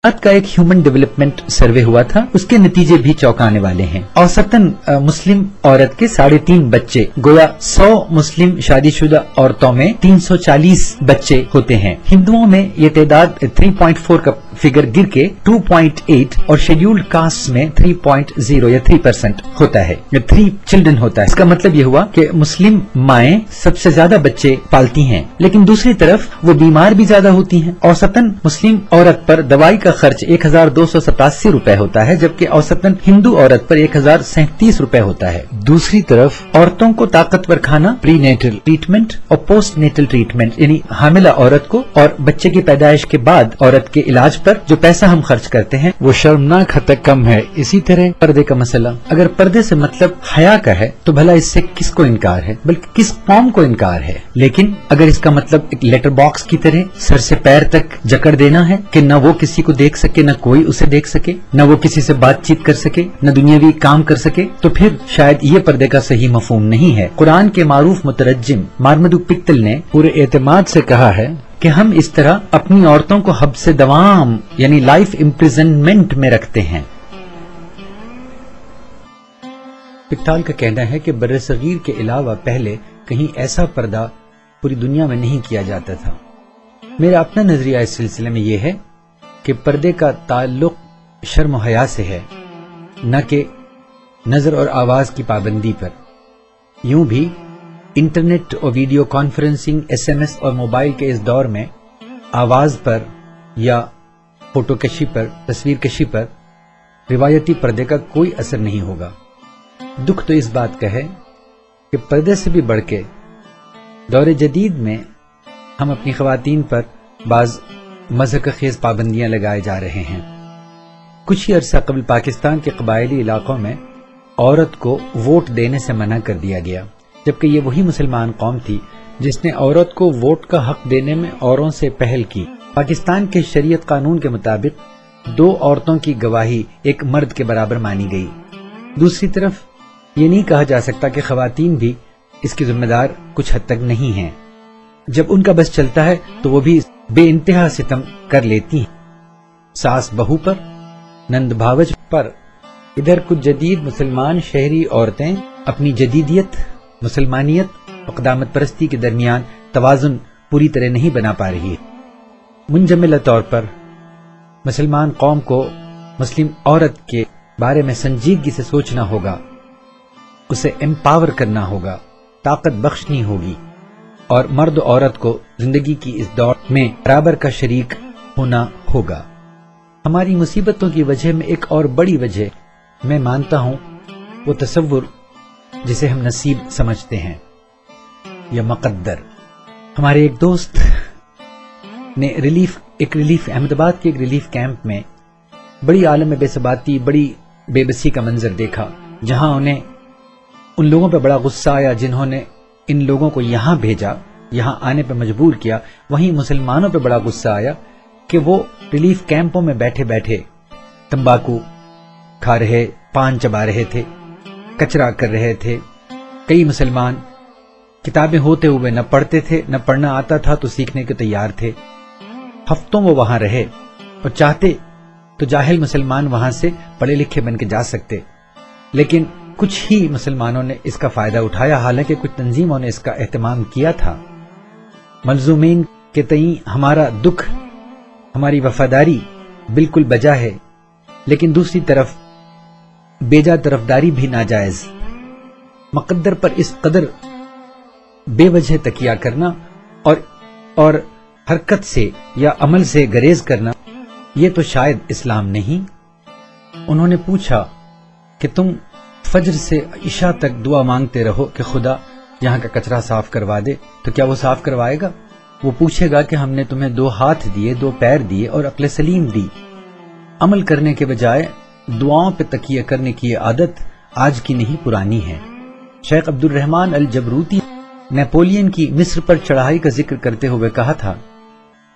भारत का एक human development सर्वे हुआ था, उसके नतीजे भी चौंकाने वाले हैं। औसतन मुस्लिम औरत के 3.5 बच्चे, गोया 100 मुस्लिम शादीशुदा औरतों में 340 बच्चे होते हैं। हिंदुओं में ये तादाद 3.4 का फिगर गिर के 2.8 और शेड्यूल्ड कास्ट में 3.0 या 3% होता है, 3 चिल्ड्रन होता है। इसका मतलब ये हुआ कि मुस्लिम माएँ सबसे ज्यादा बच्चे पालती हैं, लेकिन दूसरी तरफ वो बीमार भी ज्यादा होती हैं। औसतन मुस्लिम औरत पर दवाई का खर्च 1287 रुपए होता है, जबकि औसतन हिंदू औरत पर 1037 रुपए होता है। दूसरी तरफ औरतों को ताकतवर खाना, प्री नेटल ट्रीटमेंट और पोस्ट नेटल ट्रीटमेंट, यानी हामिला औरत को और बच्चे की पैदाइश के बाद औरत के इलाज पर जो पैसा हम खर्च करते हैं वो शर्मनाक हद तक कम है। इसी तरह पर्दे का मसला, अगर पर्दे से मतलब हया का है तो भला इससे किसको इनकार है, बल्कि किस कौम को इनकार है। लेकिन अगर इसका मतलब एक लेटर बॉक्स की तरह सर से पैर तक जकड़ देना है कि न वो किसी को देख सके, न कोई उसे देख सके, न वो किसी से बातचीत कर सके, न दुनियावी काम कर सके, तो फिर शायद ये पर्दे का सही मफहूम नहीं है। कुरान के मारूफ मुतरज्जिम मार्मदू पिक्तल ने पूरे एतमाद से कहा है कि हम इस तरह अपनी औरतों को हब्स दवाम यानी लाइफ इम्प्रिजनमेंट में रखते हैं। पिक्ताल का कहना है कि बर्रसगीर के अलावा पहले कहीं ऐसा पर्दा पूरी दुनिया में नहीं किया जाता था। मेरा अपना नजरिया इस सिलसिले में यह है कि पर्दे का ताल्लुक शर्म और हया से है, न कि नजर और आवाज की पाबंदी पर। यूं भी इंटरनेट और वीडियो कॉन्फ्रेंसिंग, SMS और मोबाइल के इस दौर में आवाज पर या फोटोकशी पर, तस्वीर कशी पर रिवायती पर्दे का कोई असर नहीं होगा। दुख तो इस बात का है कि पर्दे से भी बढ़ के दौर जदीद में हम अपनी खवातीन पर बाज मज़हब खेज पाबंदियां लगाए जा रहे हैं। कुछ ही अरसा कबल पाकिस्तान के कबायली इलाकों में औरत को वोट देने से मना कर दिया गया, जबकि ये वही मुसलमान कौम थी जिसने औरत को वोट का हक देने में औरों से पहल की। पाकिस्तान के शरीयत कानून के मुताबिक 2 औरतों की गवाही एक मर्द के बराबर मानी गई। दूसरी तरफ ये नहीं कहा जा सकता कि खवातीन भी इसकी जिम्मेदार कुछ हद तक नहीं हैं। जब उनका बस चलता है तो वो भी बेइंतहा सितम कर लेती हैं, सास बहू पर, नंद भावज पर। इधर कुछ जदीद मुसलमान शहरी औरतें अपनी जदीदियत, मुसलमानियत और क़दामत परस्ती के दरमियान तवाज़ुन पूरी तरह नहीं बना पा रही है। मुंजमिला तौर पर मुसलमान कौम को मुस्लिम औरत के बारे में संजीदगी से सोचना होगा, उसे एम्पावर करना होगा, ताकत बख्शनी होगी और मर्द औरत को जिंदगी की इस दौड़ में बराबर का शरीक होना होगा। हमारी मुसीबतों की वजह में एक और बड़ी वजह मैं मानता हूं वो तसव्वुर जिसे हम नसीब समझते हैं या मकद्दर। हमारे एक दोस्त ने अहमदाबाद के एक रिलीफ कैंप में बड़ी आलम बेसबाती, बड़ी बेबसी का मंजर देखा, जहां उन्हें उन लोगों पर बड़ा गुस्सा आया जिन्होंने इन लोगों को यहां भेजा, यहां आने पर मजबूर किया। वहीं मुसलमानों पर बड़ा गुस्सा आया कि वो रिलीफ कैंपों में बैठे बैठे तंबाकू खा रहे, पान चबा रहे थे, कचरा कर रहे थे। कई मुसलमान किताबें होते हुए न पढ़ते थे, न पढ़ना आता था तो सीखने के तैयार थे। हफ्तों वो वहां रहे और चाहते तो जाहिल मुसलमान वहां से पढ़े लिखे बन के जा सकते, लेकिन कुछ ही मुसलमानों ने इसका फायदा उठाया। हालांकि कुछ तंजीमों ने इसका एहतमाम किया था। मलजूमीन के तई हमारा दुख, हमारी वफादारी बिल्कुल बजा है, लेकिन दूसरी तरफ बेजा तरफदारी भी नाजायज। मकद्दर पर इस कदर बेवजह तकिया करना और हरकत से या अमल से गरेज करना, ये तो शायद इस्लाम नहीं। उन्होंने पूछा कि तुम फजर से इशा तक दुआ मांगते रहो कि खुदा यहाँ का कचरा साफ करवा दे, तो क्या वो साफ करवाएगा? वो पूछेगा कि हमने तुम्हें 2 हाथ दिए, 2 पैर दिए और अक्ल सलीम दी। अमल करने के बजाय दुआओं पे तकिया करने की आदत आज की नहीं, पुरानी है। शेख अब्दुल रहमान अल जबरूती नेपोलियन की मिस्र पर चढ़ाई का जिक्र करते हुए कहा था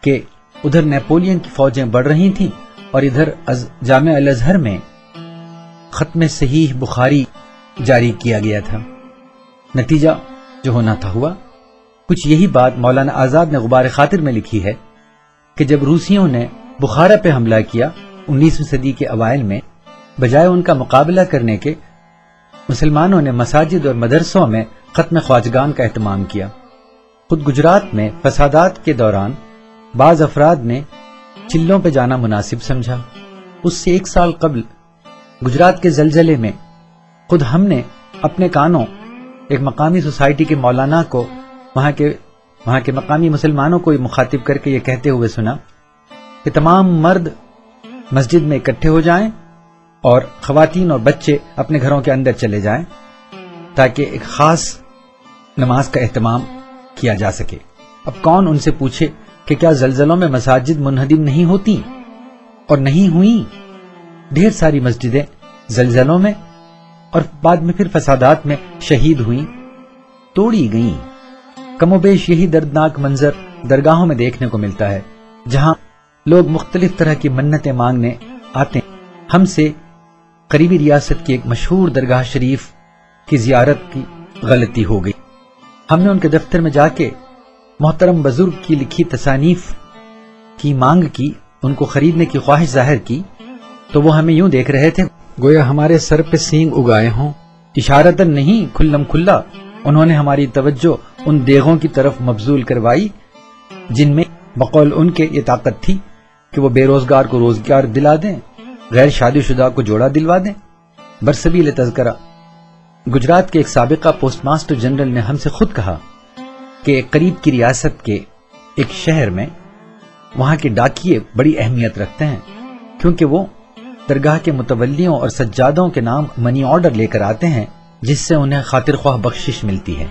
कि उधर नेपोलियन की फौजें बढ़ रही थीं और इधर जामे अल अजहर में खत्म सहीह बुखारी जारी किया गया था। नतीजा जो होना था हुआ। कुछ यही बात मौलाना आजाद ने गुबार खातिर में लिखी है कि जब रूसियों ने بخارا پہ حملہ کیا 19ویں صدی کے اوائل میں، بجائے ان کا مقابلہ کرنے کے مسلمانوں نے مساجد اور مدرسوں میں ختم خواجگان کا اہتمام کیا۔ خود گجرات میں فسادات کے دوران بعض افراد نے چلوں پہ جانا مناسب سمجھا۔ اس سے 1 سال قبل گجرات کے زلزلے میں خود ہم نے اپنے کانوں ایک مقامی سوسائٹی کے مولانا کو وہاں کے مقامی مسلمانوں کو مخاطب کر کے یہ کہتے ہوئے سنا کہ تمام مرد مسجد میں اکٹھے ہو جائیں اور خواتین اور بچے اپنے گھروں کے اندر چلے جائیں تاکہ ایک خاص نماز کا اہتمام کیا جا سکے۔ اب کون ان سے پوچھے کہ کیا زلزلوں میں مساجد منہدم نہیں ہوتی اور نہیں ہوئیں؟ ڈھیر ساری مسجدیں زلزلوں میں اور بعد میں پھر فسادات میں شہید ہوئیں، توڑی گئیں۔ کم و بیش یہی دردناک منظر درگاہوں میں دیکھنے کو ملتا ہے، جہاں لوگ مختلف طرح کی منتیں مانگنے آتے ہیں۔ ہم سے قریبی ریاست کی ایک مشہور درگاہ شریف کی زیارت کی غلطی ہو گئی۔ ہم نے ان کے دفتر میں جا کے محترم بزرگ کی لکھی تصانیف کی مانگ کی، ان کو خریدنے کی خواہش ظاہر کی، تو وہ ہمیں یوں دیکھ رہے تھے گویا ہمارے سر پہ سینگ اگائے ہوں۔ اشارتاً نہیں، کھلم کھلا انہوں نے ہماری توجہ ان دیغوں کی طرف مبذول کروائی جن میں بقول ان کے یہ طاقت تھی کہ وہ بے روزگار کو روزگار دلا دیں، غیر شادی شدہ کو جوڑا دلوا دیں۔ برسبیل تذکرہ گجرات کے ایک سابقہ پوسٹ ماسٹر جنرل نے ہم سے خود کہا کہ قریب کی ریاست کے ایک شہر میں وہاں کے ڈاکیے بڑی اہمیت رکھتے ہیں، کیونکہ وہ درگاہ کے متولیوں اور سجادوں کے نام منی آرڈر لے کر آتے ہیں، جس سے انہیں خاطر خواہ بخشش ملتی ہے۔